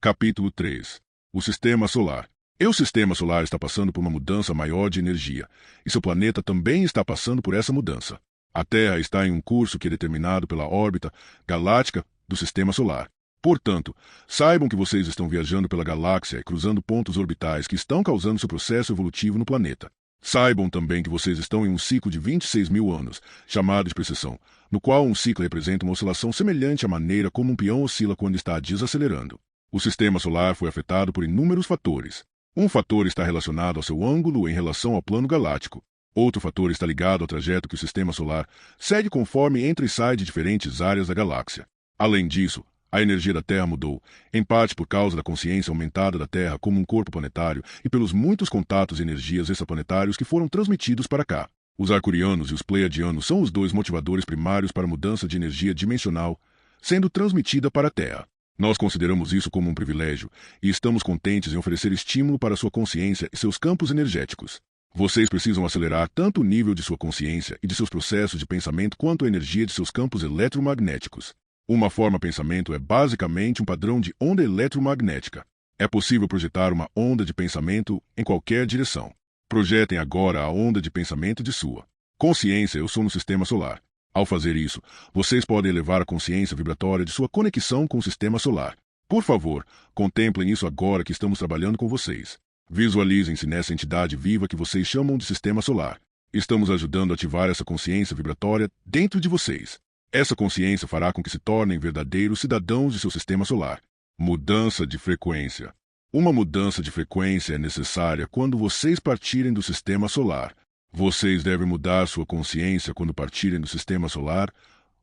Capítulo 3. O Sistema Solar. O Sistema Solar está passando por uma mudança maior de energia, e seu planeta também está passando por essa mudança. A Terra está em um curso que é determinado pela órbita galáctica do Sistema Solar. Portanto, saibam que vocês estão viajando pela galáxia e cruzando pontos orbitais que estão causando seu processo evolutivo no planeta. Saibam também que vocês estão em um ciclo de 26 mil anos, chamado de precessão, no qual um ciclo representa uma oscilação semelhante à maneira como um peão oscila quando está desacelerando. O Sistema Solar foi afetado por inúmeros fatores. Um fator está relacionado ao seu ângulo em relação ao plano galáctico. Outro fator está ligado ao trajeto que o Sistema Solar segue conforme entra e sai de diferentes áreas da galáxia. Além disso, a energia da Terra mudou, em parte por causa da consciência aumentada da Terra como um corpo planetário e pelos muitos contatos e energias extraplanetários que foram transmitidos para cá. Os arcturianos e os pleiadianos são os dois motivadores primários para a mudança de energia dimensional sendo transmitida para a Terra. Nós consideramos isso como um privilégio e estamos contentes em oferecer estímulo para sua consciência e seus campos energéticos. Vocês precisam acelerar tanto o nível de sua consciência e de seus processos de pensamento quanto a energia de seus campos eletromagnéticos. Uma forma de pensamento é basicamente um padrão de onda eletromagnética. É possível projetar uma onda de pensamento em qualquer direção. Projetem agora a onda de pensamento de sua consciência. Eu sou no Sistema Solar. Ao fazer isso, vocês podem elevar a consciência vibratória de sua conexão com o Sistema Solar. Por favor, contemplem isso agora que estamos trabalhando com vocês. Visualizem-se nessa entidade viva que vocês chamam de Sistema Solar. Estamos ajudando a ativar essa consciência vibratória dentro de vocês. Essa consciência fará com que se tornem verdadeiros cidadãos de seu Sistema Solar. Mudança de frequência. Uma mudança de frequência é necessária quando vocês partirem do Sistema Solar. Vocês devem mudar sua consciência quando partirem do Sistema Solar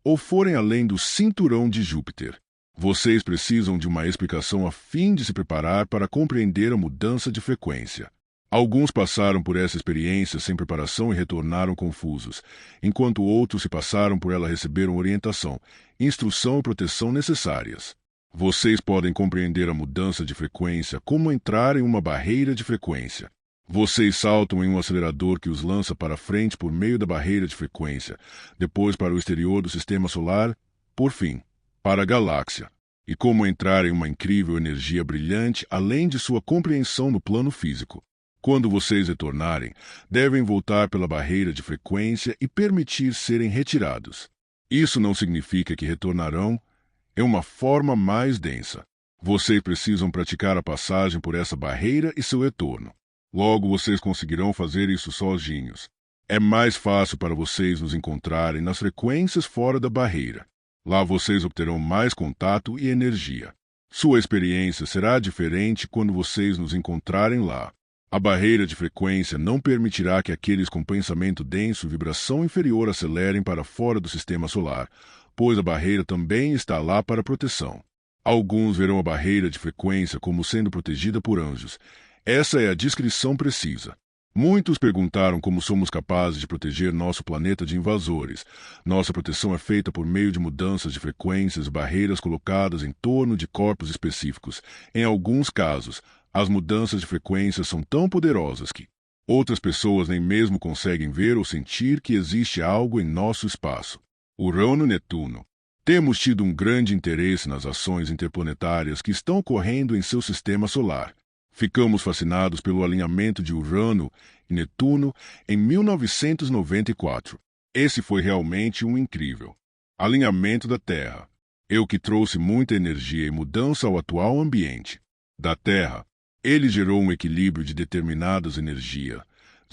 ou forem além do cinturão de Júpiter. Vocês precisam de uma explicação a fim de se preparar para compreender a mudança de frequência. Alguns passaram por essa experiência sem preparação e retornaram confusos, enquanto outros se passaram por ela e receberam orientação, instrução e proteção necessárias. Vocês podem compreender a mudança de frequência como entrar em uma barreira de frequência. Vocês saltam em um acelerador que os lança para frente por meio da barreira de frequência, depois para o exterior do Sistema Solar, por fim, para a galáxia, e como entrar em uma incrível energia brilhante além de sua compreensão no plano físico. Quando vocês retornarem, devem voltar pela barreira de frequência e permitir serem retirados. Isso não significa que retornarão em uma forma mais densa. Vocês precisam praticar a passagem por essa barreira e seu retorno. Logo vocês conseguirão fazer isso sozinhos. É mais fácil para vocês nos encontrarem nas frequências fora da barreira. Lá vocês obterão mais contato e energia. Sua experiência será diferente quando vocês nos encontrarem lá. A barreira de frequência não permitirá que aqueles com pensamento denso e vibração inferior acelerem para fora do Sistema Solar, pois a barreira também está lá para proteção. Alguns verão a barreira de frequência como sendo protegida por anjos. Essa é a descrição precisa. Muitos perguntaram como somos capazes de proteger nosso planeta de invasores. Nossa proteção é feita por meio de mudanças de frequências e barreiras colocadas em torno de corpos específicos. Em alguns casos, as mudanças de frequência são tão poderosas que outras pessoas nem mesmo conseguem ver ou sentir que existe algo em nosso espaço. Urano e Netuno. Temos tido um grande interesse nas ações interplanetárias que estão ocorrendo em seu Sistema Solar. Ficamos fascinados pelo alinhamento de Urano e Netuno em 1994. Esse foi realmente um incrível alinhamento da Terra. Que trouxe muita energia e mudança ao atual ambiente da Terra. Ele gerou um equilíbrio de determinadas energias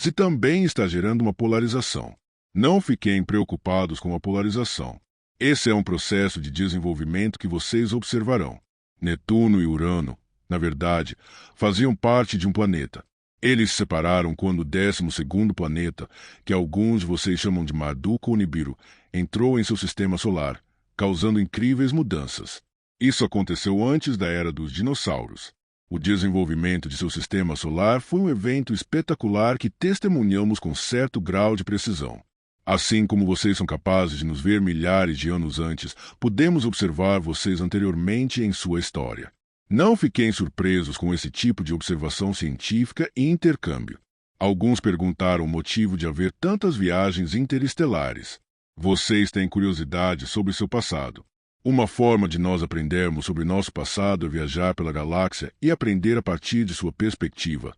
e também está gerando uma polarização. Não fiquem preocupados com a polarização. Esse é um processo de desenvolvimento que vocês observarão. Netuno e Urano, na verdade, faziam parte de um planeta. Eles se separaram quando o 12º planeta, que alguns de vocês chamam de Marduk ou Nibiru, entrou em seu Sistema Solar, causando incríveis mudanças. Isso aconteceu antes da Era dos Dinossauros. O desenvolvimento de seu Sistema Solar foi um evento espetacular que testemunhamos com certo grau de precisão. Assim como vocês são capazes de nos ver milhares de anos antes, podemos observar vocês anteriormente em sua história. Não fiquem surpresos com esse tipo de observação científica e intercâmbio. Alguns perguntaram o motivo de haver tantas viagens interestelares. Vocês têm curiosidade sobre seu passado. Uma forma de nós aprendermos sobre nosso passado é viajar pela galáxia e aprender a partir de sua perspectiva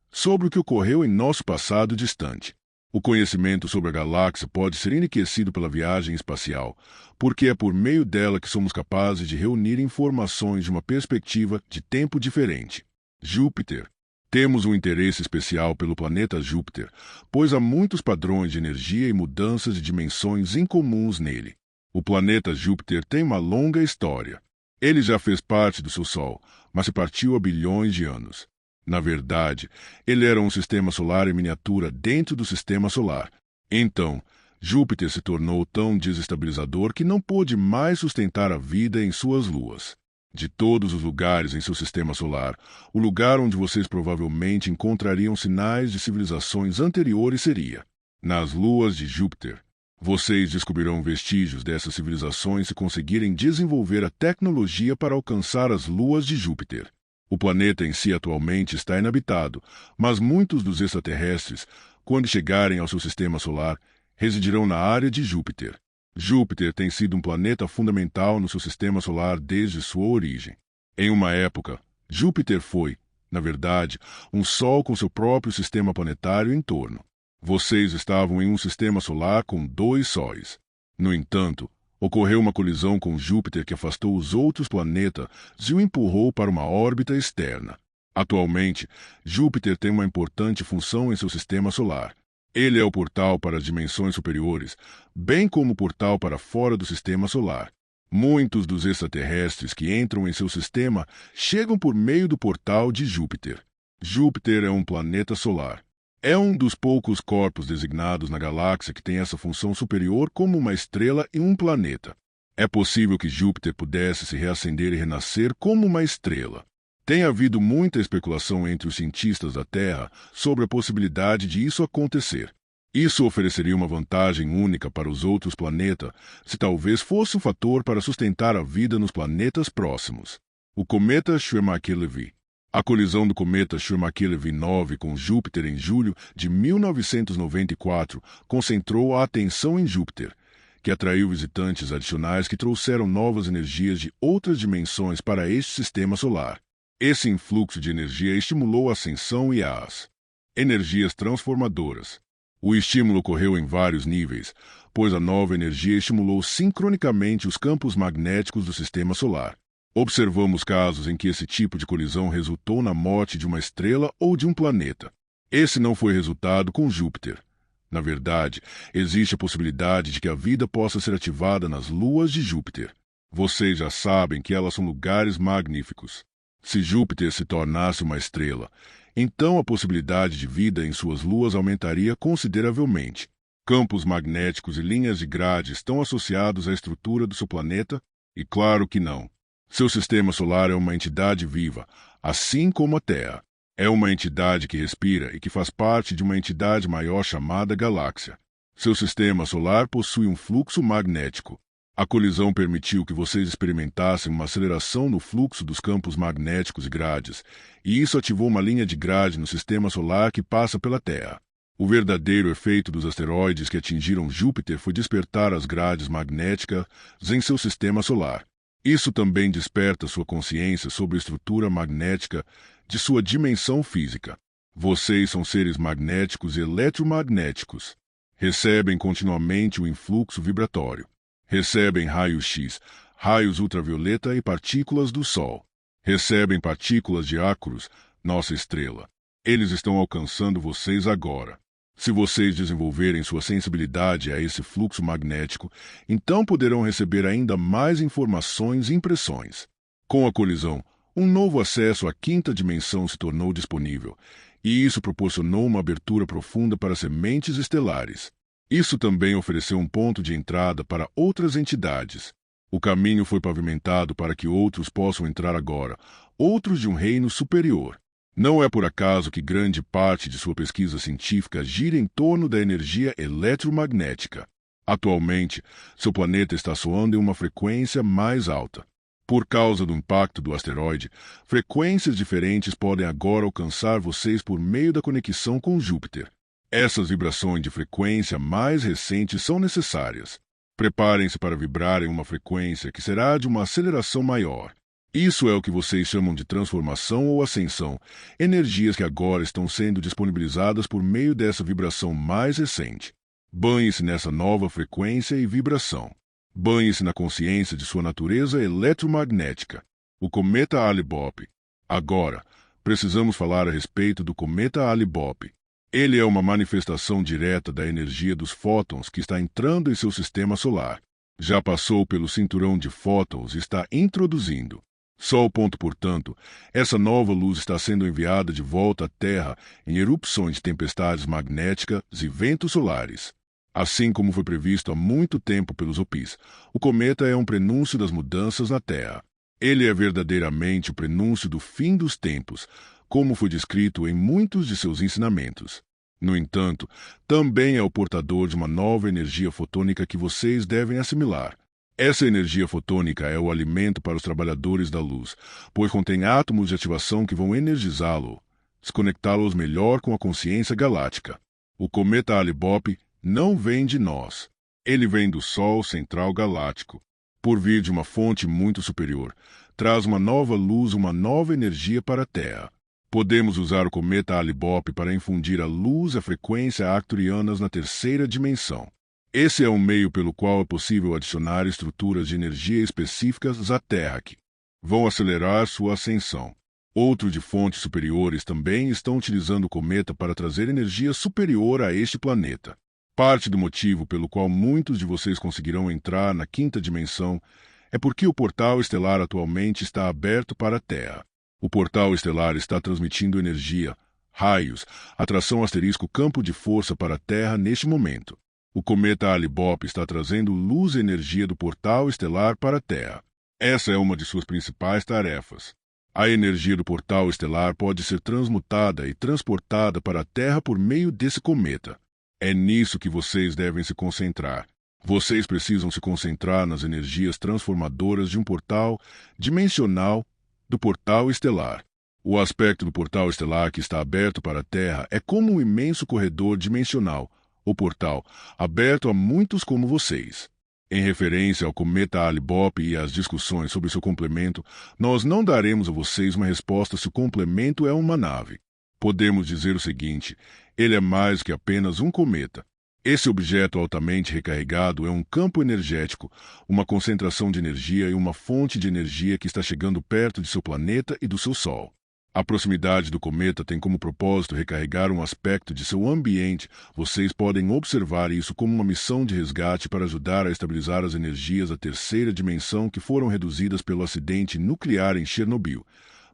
sobre o que ocorreu em nosso passado distante. O conhecimento sobre a galáxia pode ser enriquecido pela viagem espacial, porque é por meio dela que somos capazes de reunir informações de uma perspectiva de tempo diferente. Júpiter. Temos um interesse especial pelo planeta Júpiter, pois há muitos padrões de energia e mudanças de dimensões incomuns nele. O planeta Júpiter tem uma longa história. Ele já fez parte do seu Sol, mas se partiu há bilhões de anos. Na verdade, ele era um sistema solar em miniatura dentro do sistema solar. Então, Júpiter se tornou tão desestabilizador que não pôde mais sustentar a vida em suas luas. De todos os lugares em seu sistema solar, o lugar onde vocês provavelmente encontrariam sinais de civilizações anteriores seria nas luas de Júpiter. Vocês descobrirão vestígios dessas civilizações se conseguirem desenvolver a tecnologia para alcançar as luas de Júpiter. O planeta em si atualmente está inabitado, mas muitos dos extraterrestres, quando chegarem ao seu sistema solar, residirão na área de Júpiter. Júpiter tem sido um planeta fundamental no seu sistema solar desde sua origem. Em uma época, Júpiter foi, na verdade, um Sol com seu próprio sistema planetário em torno. Vocês estavam em um sistema solar com 2 sóis. No entanto, ocorreu uma colisão com Júpiter que afastou os outros planetas e o empurrou para uma órbita externa. Atualmente, Júpiter tem uma importante função em seu sistema solar. Ele é o portal para as dimensões superiores, bem como o portal para fora do sistema solar. Muitos dos extraterrestres que entram em seu sistema chegam por meio do portal de Júpiter. Júpiter é um planeta solar. É um dos poucos corpos designados na galáxia que tem essa função superior como uma estrela e um planeta. É possível que Júpiter pudesse se reacender e renascer como uma estrela. Tem havido muita especulação entre os cientistas da Terra sobre a possibilidade de isso acontecer. Isso ofereceria uma vantagem única para os outros planetas, se talvez fosse um fator para sustentar a vida nos planetas próximos. O cometa Schumacher-Levy. A colisão do cometa Schumacher-Levy 9 com Júpiter em julho de 1994 concentrou a atenção em Júpiter, que atraiu visitantes adicionais que trouxeram novas energias de outras dimensões para este sistema solar. Esse influxo de energia estimulou a ascensão e as energias transformadoras. O estímulo ocorreu em vários níveis, pois a nova energia estimulou sincronicamente os campos magnéticos do sistema solar. Observamos casos em que esse tipo de colisão resultou na morte de uma estrela ou de um planeta. Esse não foi resultado com Júpiter. Na verdade, existe a possibilidade de que a vida possa ser ativada nas luas de Júpiter. Vocês já sabem que elas são lugares magníficos. Se Júpiter se tornasse uma estrela, então a possibilidade de vida em suas luas aumentaria consideravelmente. Campos magnéticos e linhas de grade estão associados à estrutura do seu planeta? E claro que não. Seu sistema solar é uma entidade viva, assim como a Terra. É uma entidade que respira e que faz parte de uma entidade maior chamada galáxia. Seu sistema solar possui um fluxo magnético. A colisão permitiu que vocês experimentassem uma aceleração no fluxo dos campos magnéticos e grades, e isso ativou uma linha de grade no sistema solar que passa pela Terra. O verdadeiro efeito dos asteroides que atingiram Júpiter foi despertar as grades magnéticas em seu sistema solar. Isso também desperta sua consciência sobre a estrutura magnética de sua dimensão física. Vocês são seres magnéticos e eletromagnéticos. Recebem continuamente o influxo vibratório. Recebem raios-x, raios ultravioleta e partículas do Sol. Recebem partículas de Ácuros, nossa estrela. Eles estão alcançando vocês agora. Se vocês desenvolverem sua sensibilidade a esse fluxo magnético, então poderão receber ainda mais informações e impressões. Com a colisão, um novo acesso à quinta dimensão se tornou disponível, e isso proporcionou uma abertura profunda para sementes estelares. Isso também ofereceu um ponto de entrada para outras entidades. O caminho foi pavimentado para que outros possam entrar agora, outros de um reino superior. Não é por acaso que grande parte de sua pesquisa científica gira em torno da energia eletromagnética. Atualmente, seu planeta está soando em uma frequência mais alta. Por causa do impacto do asteroide, frequências diferentes podem agora alcançar vocês por meio da conexão com Júpiter. Essas vibrações de frequência mais recentes são necessárias. Preparem-se para vibrar em uma frequência que será de uma aceleração maior. Isso é o que vocês chamam de transformação ou ascensão, energias que agora estão sendo disponibilizadas por meio dessa vibração mais recente. Banhe-se nessa nova frequência e vibração. Banhe-se na consciência de sua natureza eletromagnética. O cometa Hale-Bopp. Agora, precisamos falar a respeito do cometa Hale-Bopp. Ele é uma manifestação direta da energia dos fótons que está entrando em seu sistema solar. Já passou pelo cinturão de fótons e está introduzindo. Só o ponto, portanto, essa nova luz está sendo enviada de volta à Terra em erupções de tempestades magnéticas e ventos solares. Assim como foi previsto há muito tempo pelos Hopis, o cometa é um prenúncio das mudanças na Terra. Ele é verdadeiramente o prenúncio do fim dos tempos, como foi descrito em muitos de seus ensinamentos. No entanto, também é o portador de uma nova energia fotônica que vocês devem assimilar. Essa energia fotônica é o alimento para os trabalhadores da luz, pois contém átomos de ativação que vão energizá-lo, desconectá-los melhor com a consciência galáctica. O cometa Hale-Bopp não vem de nós. Ele vem do Sol Central Galáctico. Por vir de uma fonte muito superior, traz uma nova luz, uma nova energia para a Terra. Podemos usar o cometa Hale-Bopp para infundir a luz e a frequência arcturianas na terceira dimensão. Esse é um meio pelo qual é possível adicionar estruturas de energia específicas à Terra que vão acelerar sua ascensão. Outros de fontes superiores também estão utilizando o cometa para trazer energia superior a este planeta. Parte do motivo pelo qual muitos de vocês conseguirão entrar na quinta dimensão é porque o portal estelar atualmente está aberto para a Terra. O portal estelar está transmitindo energia, raios, atração asterisco campo de força para a Terra neste momento. O cometa Hale-Bopp está trazendo luz e energia do portal estelar para a Terra. Essa é uma de suas principais tarefas. A energia do portal estelar pode ser transmutada e transportada para a Terra por meio desse cometa. É nisso que vocês devem se concentrar. Vocês precisam se concentrar nas energias transformadoras de um portal dimensional do portal estelar. O aspecto do portal estelar que está aberto para a Terra é como um imenso corredor dimensional, o portal, aberto a muitos como vocês. Em referência ao cometa Hale-Bopp e às discussões sobre seu complemento, nós não daremos a vocês uma resposta se o complemento é uma nave. Podemos dizer o seguinte: ele é mais que apenas um cometa. Esse objeto altamente recarregado é um campo energético, uma concentração de energia e uma fonte de energia que está chegando perto de seu planeta e do seu Sol. A proximidade do cometa tem como propósito recarregar um aspecto de seu ambiente. Vocês podem observar isso como uma missão de resgate para ajudar a estabilizar as energias da terceira dimensão que foram reduzidas pelo acidente nuclear em Chernobyl,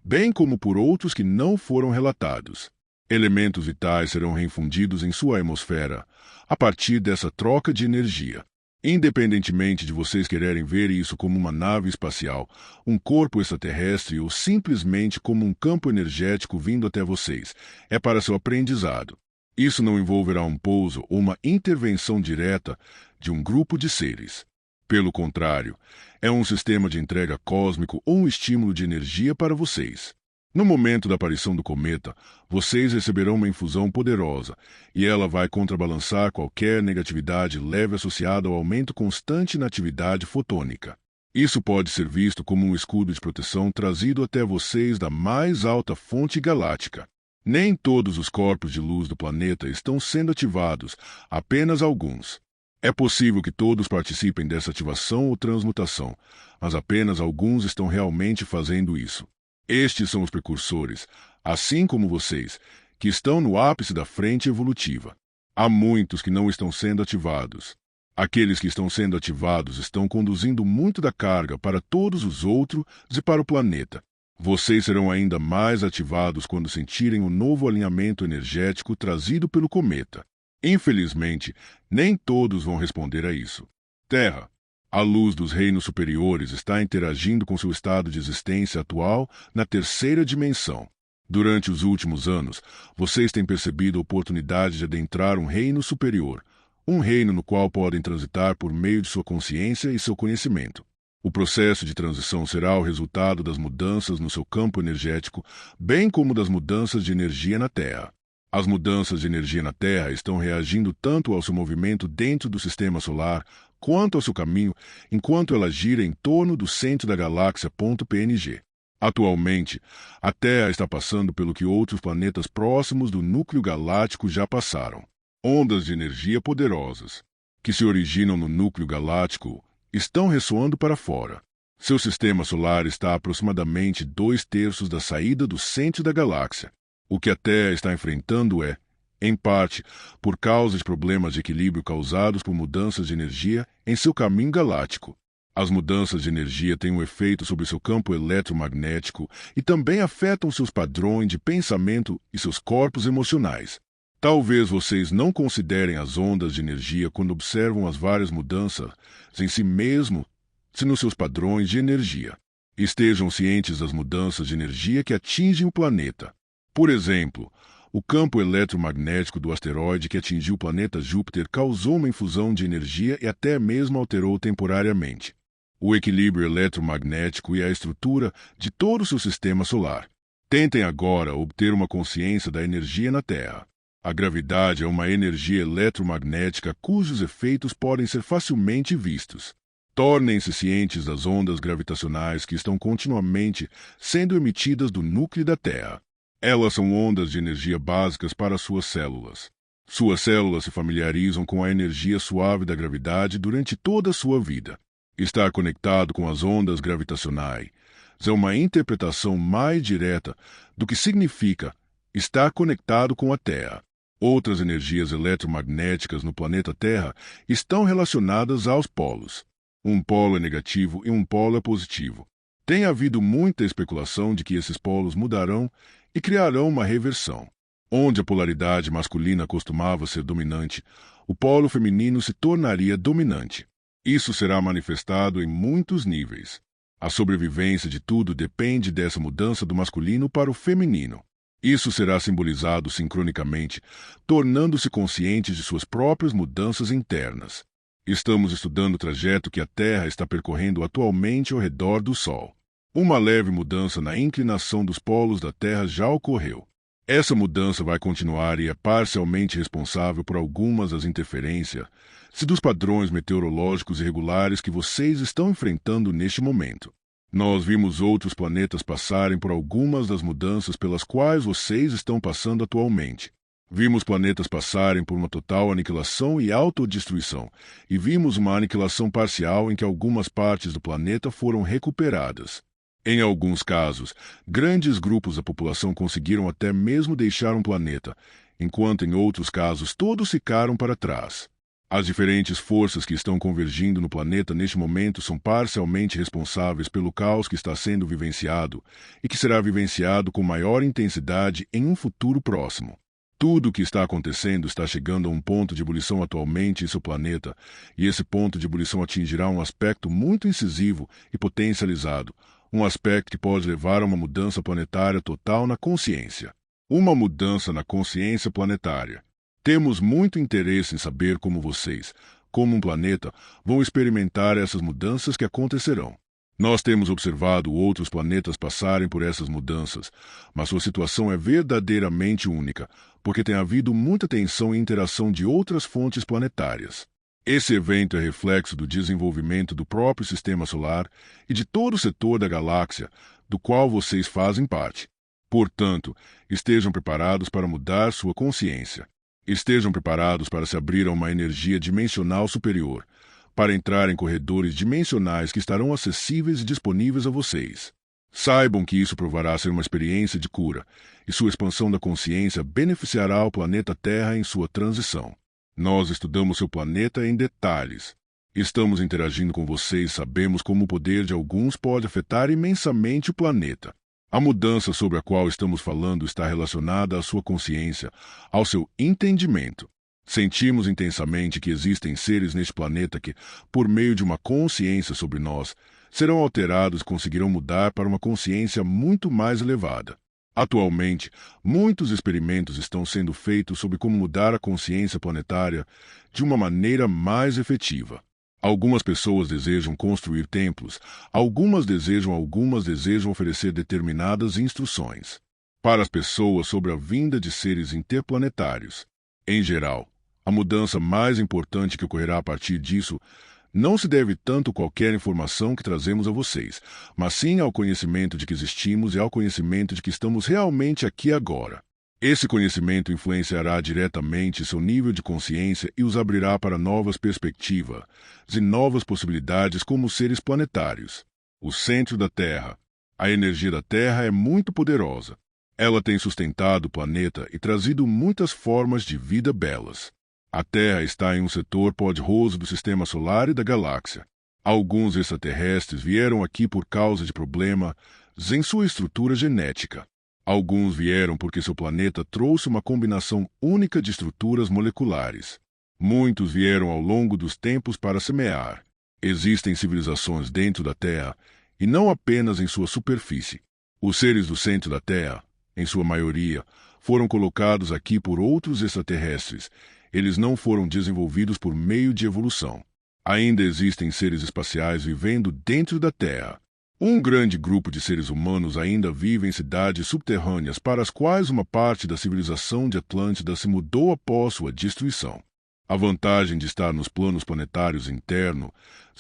bem como por outros que não foram relatados. Elementos vitais serão reinfundidos em sua atmosfera a partir dessa troca de energia. Independentemente de vocês quererem ver isso como uma nave espacial, um corpo extraterrestre ou simplesmente como um campo energético vindo até vocês, é para seu aprendizado. Isso não envolverá um pouso ou uma intervenção direta de um grupo de seres. Pelo contrário, é um sistema de entrega cósmico ou um estímulo de energia para vocês. No momento da aparição do cometa, vocês receberão uma infusão poderosa, e ela vai contrabalançar qualquer negatividade leve associada ao aumento constante na atividade fotônica. Isso pode ser visto como um escudo de proteção trazido até vocês da mais alta fonte galáctica. Nem todos os corpos de luz do planeta estão sendo ativados, apenas alguns. É possível que todos participem dessa ativação ou transmutação, mas apenas alguns estão realmente fazendo isso. Estes são os precursores, assim como vocês, que estão no ápice da frente evolutiva. Há muitos que não estão sendo ativados. Aqueles que estão sendo ativados estão conduzindo muito da carga para todos os outros e para o planeta. Vocês serão ainda mais ativados quando sentirem o novo alinhamento energético trazido pelo cometa. Infelizmente, nem todos vão responder a isso. Terra. A luz dos reinos superiores está interagindo com seu estado de existência atual na terceira dimensão. Durante os últimos anos, vocês têm percebido a oportunidade de adentrar um reino superior, um reino no qual podem transitar por meio de sua consciência e seu conhecimento. O processo de transição será o resultado das mudanças no seu campo energético, bem como das mudanças de energia na Terra. As mudanças de energia na Terra estão reagindo tanto ao seu movimento dentro do sistema solar quanto ao seu caminho enquanto ela gira em torno do centro da galáxia. PNG. Atualmente, a Terra está passando pelo que outros planetas próximos do núcleo galáctico já passaram. Ondas de energia poderosas, que se originam no núcleo galáctico, estão ressoando para fora. Seu sistema solar está a aproximadamente 2/3 da saída do centro da galáxia. O que a Terra está enfrentando é, em parte, por causa de problemas de equilíbrio causados por mudanças de energia em seu caminho galáctico. As mudanças de energia têm um efeito sobre seu campo eletromagnético e também afetam seus padrões de pensamento e seus corpos emocionais. Talvez vocês não considerem as ondas de energia quando observam as várias mudanças em si mesmo, se nos seus padrões de energia. Estejam cientes das mudanças de energia que atingem o planeta. Por exemplo, o campo eletromagnético do asteroide que atingiu o planeta Júpiter causou uma infusão de energia e até mesmo alterou temporariamente o equilíbrio eletromagnético e a estrutura de todo o seu sistema solar. Tentem agora obter uma consciência da energia na Terra. A gravidade é uma energia eletromagnética cujos efeitos podem ser facilmente vistos. Tornem-se cientes das ondas gravitacionais que estão continuamente sendo emitidas do núcleo da Terra. Elas são ondas de energia básicas para suas células. Suas células se familiarizam com a energia suave da gravidade durante toda a sua vida. Estar conectado com as ondas gravitacionais é uma interpretação mais direta do que significa estar conectado com a Terra. Outras energias eletromagnéticas no planeta Terra estão relacionadas aos polos. Um polo é negativo e um polo é positivo. Tem havido muita especulação de que esses polos mudarão e criarão uma reversão. Onde a polaridade masculina costumava ser dominante, o polo feminino se tornaria dominante. Isso será manifestado em muitos níveis. A sobrevivência de tudo depende dessa mudança do masculino para o feminino. Isso será simbolizado sincronicamente, tornando-se conscientes de suas próprias mudanças internas. Estamos estudando o trajeto que a Terra está percorrendo atualmente ao redor do Sol. Uma leve mudança na inclinação dos polos da Terra já ocorreu. Essa mudança vai continuar e é parcialmente responsável por algumas das interferências dos padrões meteorológicos irregulares que vocês estão enfrentando neste momento. Nós vimos outros planetas passarem por algumas das mudanças pelas quais vocês estão passando atualmente. Vimos planetas passarem por uma total aniquilação e autodestruição, e vimos uma aniquilação parcial em que algumas partes do planeta foram recuperadas. Em alguns casos, grandes grupos da população conseguiram até mesmo deixar um planeta, enquanto em outros casos todos ficaram para trás. As diferentes forças que estão convergindo no planeta neste momento são parcialmente responsáveis pelo caos que está sendo vivenciado e que será vivenciado com maior intensidade em um futuro próximo. Tudo o que está acontecendo está chegando a um ponto de ebulição atualmente em seu planeta, e esse ponto de ebulição atingirá um aspecto muito incisivo e potencializado, um aspecto que pode levar a uma mudança planetária total na consciência. Uma mudança na consciência planetária. Temos muito interesse em saber como vocês, como um planeta, vão experimentar essas mudanças que acontecerão. Nós temos observado outros planetas passarem por essas mudanças, mas sua situação é verdadeiramente única, porque tem havido muita tensão e interação de outras fontes planetárias. Esse evento é reflexo do desenvolvimento do próprio sistema solar e de todo o setor da galáxia, do qual vocês fazem parte. Portanto, estejam preparados para mudar sua consciência. Estejam preparados para se abrir a uma energia dimensional superior, para entrar em corredores dimensionais que estarão acessíveis e disponíveis a vocês. Saibam que isso provará ser uma experiência de cura, e sua expansão da consciência beneficiará o planeta Terra em sua transição. Nós estudamos seu planeta em detalhes. Estamos interagindo com vocês e sabemos como o poder de alguns pode afetar imensamente o planeta. A mudança sobre a qual estamos falando está relacionada à sua consciência, ao seu entendimento. Sentimos intensamente que existem seres neste planeta que, por meio de uma consciência sobre nós, serão alterados e conseguirão mudar para uma consciência muito mais elevada. Atualmente, muitos experimentos estão sendo feitos sobre como mudar a consciência planetária de uma maneira mais efetiva. Algumas pessoas desejam construir templos, algumas desejam oferecer determinadas instruções para as pessoas sobre a vinda de seres interplanetários. Em geral, a mudança mais importante que ocorrerá a partir disso Não se deve tanto a qualquer informação que trazemos a vocês, mas sim ao conhecimento de que existimos e ao conhecimento de que estamos realmente aqui agora. Esse conhecimento influenciará diretamente seu nível de consciência e os abrirá para novas perspectivas e novas possibilidades como seres planetários. O centro da Terra. A energia da Terra é muito poderosa. Ela tem sustentado o planeta e trazido muitas formas de vida belas. A Terra está em um setor poderoso do Sistema Solar e da galáxia. Alguns extraterrestres vieram aqui por causa de problemas em sua estrutura genética. Alguns vieram porque seu planeta trouxe uma combinação única de estruturas moleculares. Muitos vieram ao longo dos tempos para semear. Existem civilizações dentro da Terra e não apenas em sua superfície. Os seres do centro da Terra, em sua maioria, foram colocados aqui por outros extraterrestres. Eles não foram desenvolvidos por meio de evolução. Ainda existem seres espaciais vivendo dentro da Terra. Um grande grupo de seres humanos ainda vive em cidades subterrâneas para as quais uma parte da civilização de Atlântida se mudou após sua destruição. A vantagem de estar nos planos planetários internos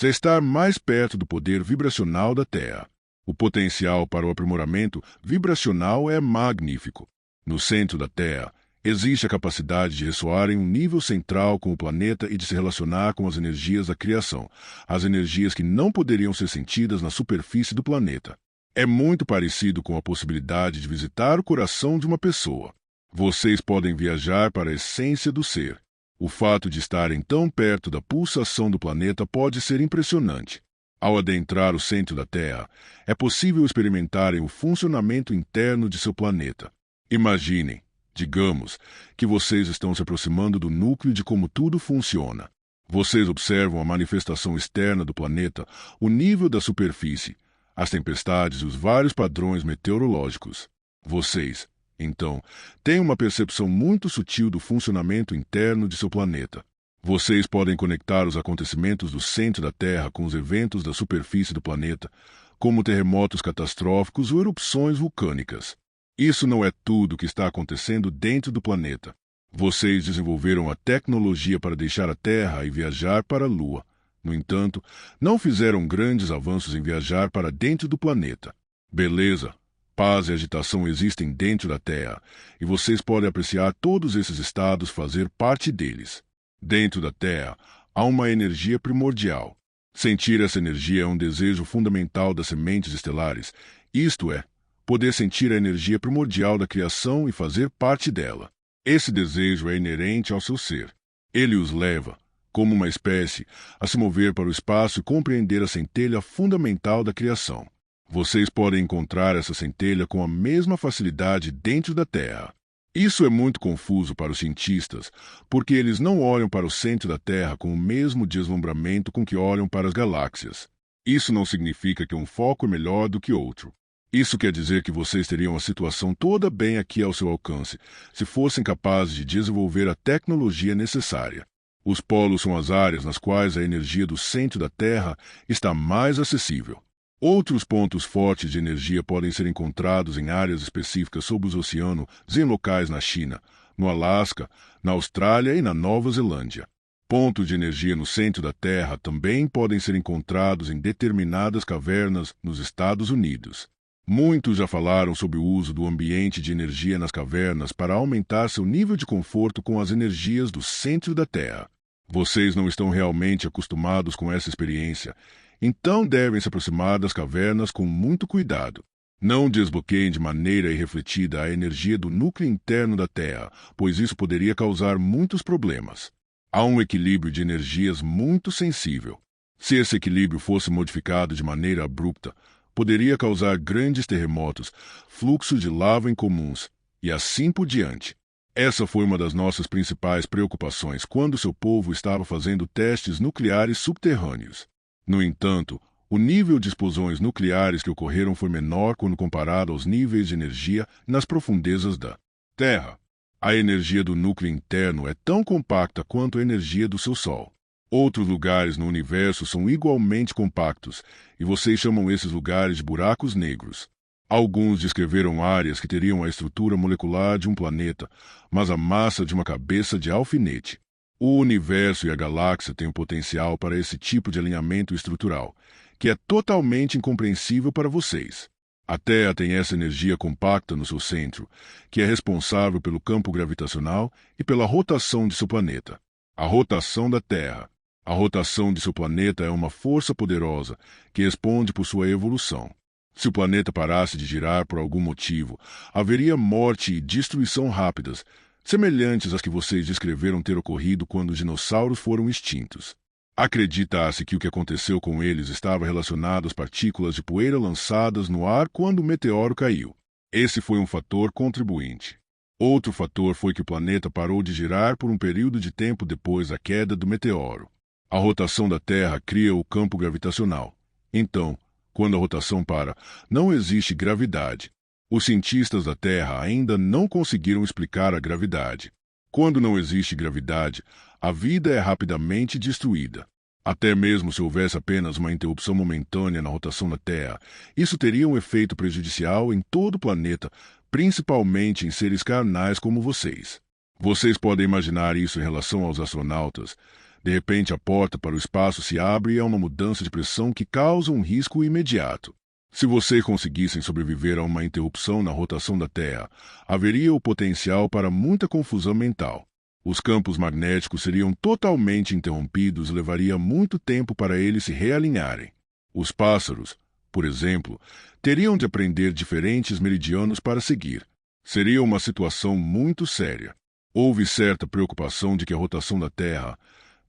é estar mais perto do poder vibracional da Terra. O potencial para o aprimoramento vibracional é magnífico. No centro da Terra, existe a capacidade de ressoar em um nível central com o planeta e de se relacionar com as energias da criação, as energias que não poderiam ser sentidas na superfície do planeta. É muito parecido com a possibilidade de visitar o coração de uma pessoa. Vocês podem viajar para a essência do ser. O fato de estarem tão perto da pulsação do planeta pode ser impressionante. Ao adentrar o centro da Terra, é possível experimentarem o funcionamento interno de seu planeta. Imaginem, digamos, que vocês estão se aproximando do núcleo de como tudo funciona. Vocês observam a manifestação externa do planeta, o nível da superfície, as tempestades e os vários padrões meteorológicos. Vocês, então, têm uma percepção muito sutil do funcionamento interno de seu planeta. Vocês podem conectar os acontecimentos do centro da Terra com os eventos da superfície do planeta, como terremotos catastróficos ou erupções vulcânicas. Isso não é tudo o que está acontecendo dentro do planeta. Vocês desenvolveram a tecnologia para deixar a Terra e viajar para a Lua. No entanto, não fizeram grandes avanços em viajar para dentro do planeta. Beleza, paz e agitação existem dentro da Terra, e vocês podem apreciar todos esses estados fazer parte deles. Dentro da Terra, há uma energia primordial. Sentir essa energia é um desejo fundamental das sementes estelares, isto é, poder sentir a energia primordial da criação e fazer parte dela. Esse desejo é inerente ao seu ser. Ele os leva, como uma espécie, a se mover para o espaço e compreender a centelha fundamental da criação. Vocês podem encontrar essa centelha com a mesma facilidade dentro da Terra. Isso é muito confuso para os cientistas, porque eles não olham para o centro da Terra com o mesmo deslumbramento com que olham para as galáxias. Isso não significa que um foco é melhor do que outro. Isso quer dizer que vocês teriam a situação toda bem aqui ao seu alcance, se fossem capazes de desenvolver a tecnologia necessária. Os polos são as áreas nas quais a energia do centro da Terra está mais acessível. Outros pontos fortes de energia podem ser encontrados em áreas específicas sob os oceanos e em locais na China, no Alasca, na Austrália e na Nova Zelândia. Pontos de energia no centro da Terra também podem ser encontrados em determinadas cavernas nos Estados Unidos. Muitos já falaram sobre o uso do ambiente de energia nas cavernas para aumentar seu nível de conforto com as energias do centro da Terra. Vocês não estão realmente acostumados com essa experiência, então devem se aproximar das cavernas com muito cuidado. Não desbloqueiem de maneira irrefletida a energia do núcleo interno da Terra, pois isso poderia causar muitos problemas. Há um equilíbrio de energias muito sensível. Se esse equilíbrio fosse modificado de maneira abrupta, poderia causar grandes terremotos, fluxo de lava incomuns e assim por diante. Essa foi uma das nossas principais preocupações quando seu povo estava fazendo testes nucleares subterrâneos. No entanto, o nível de explosões nucleares que ocorreram foi menor quando comparado aos níveis de energia nas profundezas da Terra. A energia do núcleo interno é tão compacta quanto a energia do seu Sol. Outros lugares no universo são igualmente compactos, e vocês chamam esses lugares de buracos negros. Alguns descreveram áreas que teriam a estrutura molecular de um planeta, mas a massa de uma cabeça de alfinete. O universo e a galáxia têm o potencial para esse tipo de alinhamento estrutural, que é totalmente incompreensível para vocês. A Terra tem essa energia compacta no seu centro, que é responsável pelo campo gravitacional e pela rotação de seu planeta. A rotação da Terra. A rotação de seu planeta é uma força poderosa que responde por sua evolução. Se o planeta parasse de girar por algum motivo, haveria morte e destruição rápidas, semelhantes às que vocês descreveram ter ocorrido quando os dinossauros foram extintos. Acredita-se que o que aconteceu com eles estava relacionado às partículas de poeira lançadas no ar quando o meteoro caiu. Esse foi um fator contribuinte. Outro fator foi que o planeta parou de girar por um período de tempo depois da queda do meteoro. A rotação da Terra cria o campo gravitacional. Então, quando a rotação para, não existe gravidade. Os cientistas da Terra ainda não conseguiram explicar a gravidade. Quando não existe gravidade, a vida é rapidamente destruída. Até mesmo se houvesse apenas uma interrupção momentânea na rotação da Terra, isso teria um efeito prejudicial em todo o planeta, principalmente em seres carnais como vocês. Vocês podem imaginar isso em relação aos astronautas. De repente, a porta para o espaço se abre e há uma mudança de pressão que causa um risco imediato. Se vocês conseguissem sobreviver a uma interrupção na rotação da Terra, haveria o potencial para muita confusão mental. Os campos magnéticos seriam totalmente interrompidos e levaria muito tempo para eles se realinharem. Os pássaros, por exemplo, teriam de aprender diferentes meridianos para seguir. Seria uma situação muito séria. Houve certa preocupação de que a rotação da Terra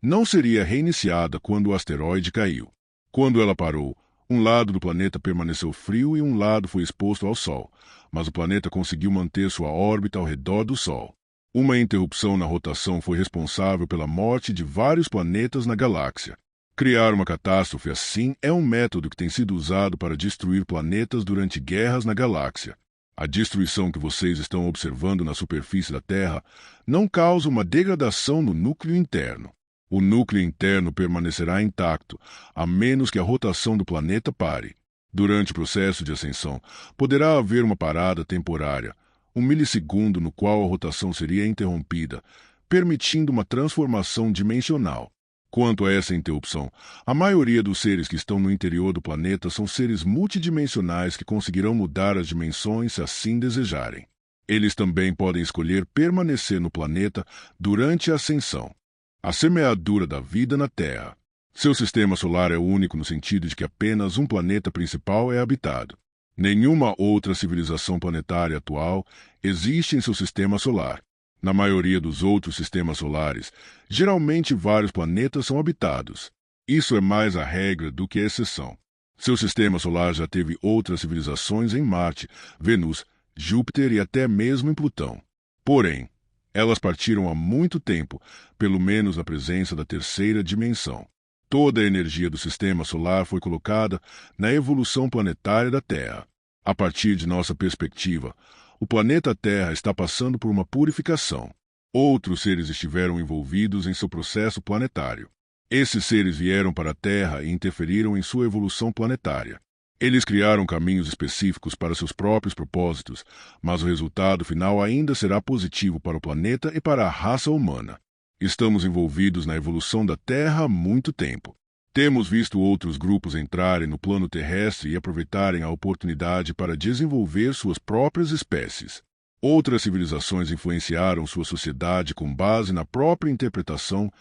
não seria reiniciada quando o asteroide caiu. Quando ela parou, um lado do planeta permaneceu frio e um lado foi exposto ao Sol, mas o planeta conseguiu manter sua órbita ao redor do Sol. Uma interrupção na rotação foi responsável pela morte de vários planetas na galáxia. Criar uma catástrofe assim é um método que tem sido usado para destruir planetas durante guerras na galáxia. A destruição que vocês estão observando na superfície da Terra não causa uma degradação no núcleo interno. O núcleo interno permanecerá intacto, a menos que a rotação do planeta pare. Durante o processo de ascensão, poderá haver uma parada temporária, um milissegundo no qual a rotação seria interrompida, permitindo uma transformação dimensional. Quanto a essa interrupção, a maioria dos seres que estão no interior do planeta são seres multidimensionais que conseguirão mudar as dimensões se assim desejarem. Eles também podem escolher permanecer no planeta durante a ascensão. A semeadura da vida na Terra. Seu sistema solar é único no sentido de que apenas um planeta principal é habitado. Nenhuma outra civilização planetária atual existe em seu sistema solar. Na maioria dos outros sistemas solares, geralmente vários planetas são habitados. Isso é mais a regra do que a exceção. Seu sistema solar já teve outras civilizações em Marte, Vênus, Júpiter e até mesmo em Plutão. Porém, elas partiram há muito tempo, pelo menos na presença da terceira dimensão. Toda a energia do sistema solar foi colocada na evolução planetária da Terra. A partir de nossa perspectiva, o planeta Terra está passando por uma purificação. Outros seres estiveram envolvidos em seu processo planetário. Esses seres vieram para a Terra e interferiram em sua evolução planetária. Eles criaram caminhos específicos para seus próprios propósitos, mas o resultado final ainda será positivo para o planeta e para a raça humana. Estamos envolvidos na evolução da Terra há muito tempo. Temos visto outros grupos entrarem no plano terrestre e aproveitarem a oportunidade para desenvolver suas próprias espécies. Outras civilizações influenciaram sua sociedade com base na própria interpretação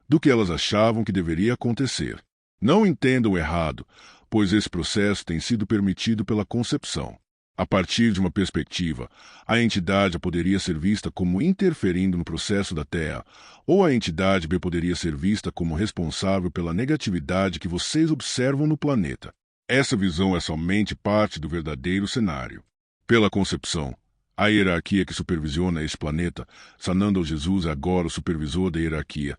do que elas achavam que deveria acontecer. Não entendam errado, pois esse processo tem sido permitido pela concepção. A partir de uma perspectiva, a entidade A poderia ser vista como interferindo no processo da Terra, ou a entidade B poderia ser vista como responsável pela negatividade que vocês observam no planeta. Essa visão é somente parte do verdadeiro cenário. Pela concepção, a hierarquia que supervisiona este planeta, Sananda Jesus é agora o supervisor da hierarquia,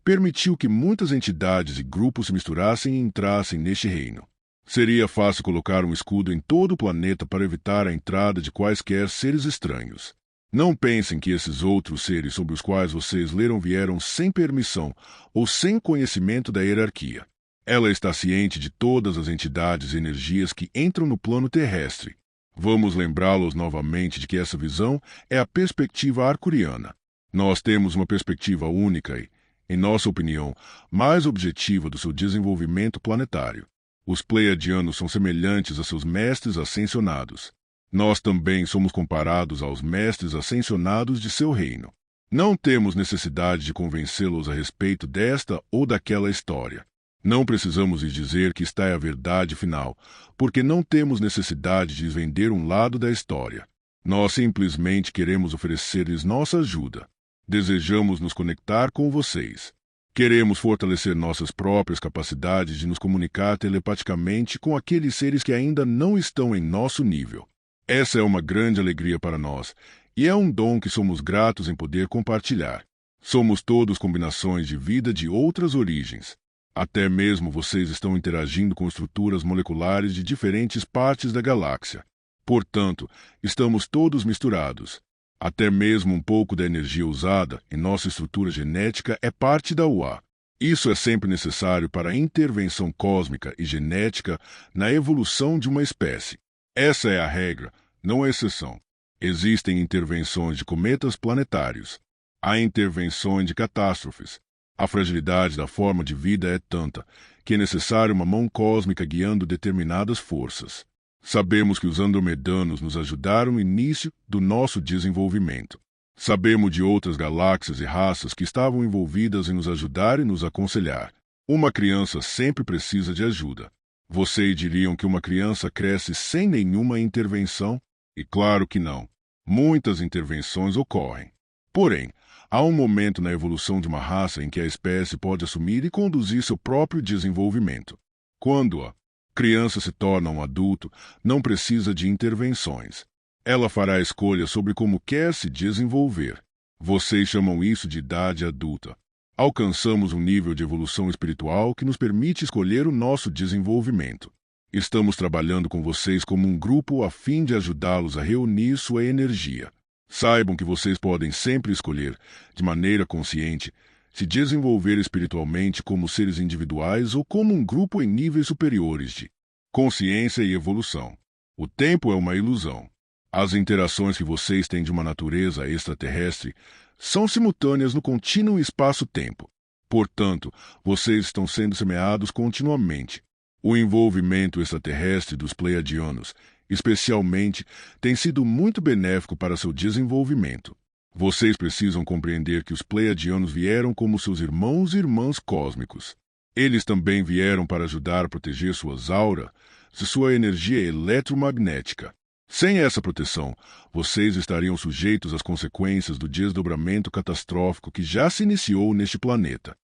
permitiu que muitas entidades e grupos se misturassem e entrassem neste reino. Seria fácil colocar um escudo em todo o planeta para evitar a entrada de quaisquer seres estranhos. Não pensem que esses outros seres sobre os quais vocês leram vieram sem permissão ou sem conhecimento da hierarquia. Ela está ciente de todas as entidades e energias que entram no plano terrestre. Vamos lembrá-los novamente de que essa visão é a perspectiva arcuriana. Nós temos uma perspectiva única e, em nossa opinião, mais objetiva do seu desenvolvimento planetário. Os Pleiadianos são semelhantes a seus mestres ascensionados. Nós também somos comparados aos mestres ascensionados de seu reino. Não temos necessidade de convencê-los a respeito desta ou daquela história. Não precisamos lhes dizer que esta é a verdade final, porque não temos necessidade de lhes vender um lado da história. Nós simplesmente queremos oferecer-lhes nossa ajuda. Desejamos nos conectar com vocês. Queremos fortalecer nossas próprias capacidades de nos comunicar telepaticamente com aqueles seres que ainda não estão em nosso nível. Essa é uma grande alegria para nós, e é um dom que somos gratos em poder compartilhar. Somos todos combinações de vida de outras origens. Até mesmo vocês estão interagindo com estruturas moleculares de diferentes partes da galáxia. Portanto, estamos todos misturados. Até mesmo um pouco da energia usada em nossa estrutura genética é parte da UA. Isso é sempre necessário para a intervenção cósmica e genética na evolução de uma espécie. Essa é a regra, não a exceção. Existem intervenções de cometas planetários. Há intervenções de catástrofes. A fragilidade da forma de vida é tanta que é necessária uma mão cósmica guiando determinadas forças. Sabemos que os andromedanos nos ajudaram no início do nosso desenvolvimento. Sabemos de outras galáxias e raças que estavam envolvidas em nos ajudar e nos aconselhar. Uma criança sempre precisa de ajuda. Vocês diriam que uma criança cresce sem nenhuma intervenção? E claro que não. Muitas intervenções ocorrem. Porém, há um momento na evolução de uma raça em que a espécie pode assumir e conduzir seu próprio desenvolvimento. Quando a criança se torna um adulto, não precisa de intervenções. Ela fará escolhas sobre como quer se desenvolver. Vocês chamam isso de idade adulta. Alcançamos um nível de evolução espiritual que nos permite escolher o nosso desenvolvimento. Estamos trabalhando com vocês como um grupo a fim de ajudá-los a reunir sua energia. Saibam que vocês podem sempre escolher, de maneira consciente, se desenvolver espiritualmente como seres individuais ou como um grupo em níveis superiores de consciência e evolução. O tempo é uma ilusão. As interações que vocês têm de uma natureza extraterrestre são simultâneas no contínuo espaço-tempo. Portanto, vocês estão sendo semeados continuamente. O envolvimento extraterrestre dos Pleiadianos, especialmente, tem sido muito benéfico para seu desenvolvimento. Vocês precisam compreender que os Pleiadianos vieram como seus irmãos e irmãs cósmicos. Eles também vieram para ajudar a proteger suas auras de sua energia eletromagnética. Sem essa proteção, vocês estariam sujeitos às consequências do desdobramento catastrófico que já se iniciou neste planeta.